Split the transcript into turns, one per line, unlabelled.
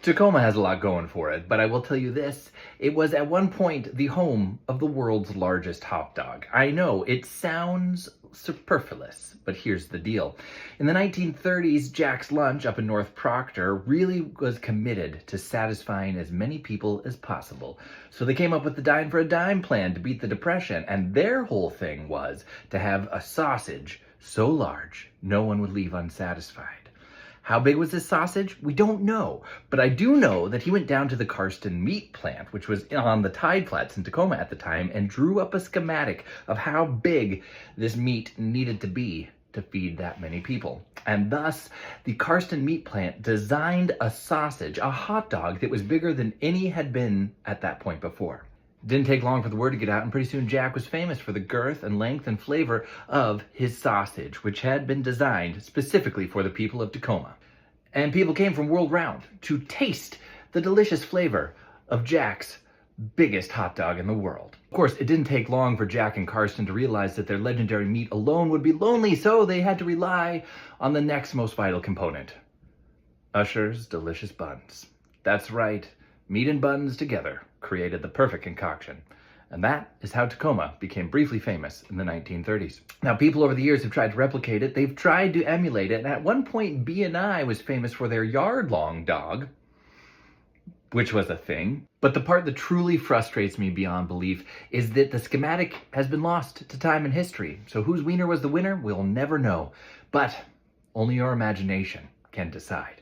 Tacoma has a lot going for it, but I will tell you this, it was at one point the home of the world's largest hot dog. I know, it sounds superfluous, but here's the deal. In the 1930s, Jack's Lunch up in North Proctor really was committed to satisfying as many people as possible. So they came up with the Dine for a Dime plan to beat the Depression, and their whole thing was to have a sausage so large no one would leave unsatisfied. How big was this sausage? We don't know, but I do know that he went down to the Karsten meat plant, which was on the Tide Flats in Tacoma at the time, and drew up a schematic of how big this meat needed to be to feed that many people. And thus, the Karsten meat plant designed a sausage, a hot dog, that was bigger than any had been at that point before. It didn't take long for the word to get out, and pretty soon Jack was famous for the girth and length and flavor of his sausage, which had been designed specifically for the people of Tacoma. And people came from world round to taste the delicious flavor of Jack's biggest hot dog in the world. Of course, it didn't take long for Jack and Karsten to realize that their legendary meat alone would be lonely, so they had to rely on the next most vital component: Ushers' delicious buns. That's right, meat and buns together created the perfect concoction. And that is how Tacoma became briefly famous in the 1930s. Now, people over the years have tried to replicate it. They've tried to emulate it. And at one point, B&I was famous for their yard-long dog, which was a thing. But the part that truly frustrates me beyond belief is that the schematic has been lost to time and history. So whose wiener was the winner, we'll never know. But only your imagination can decide.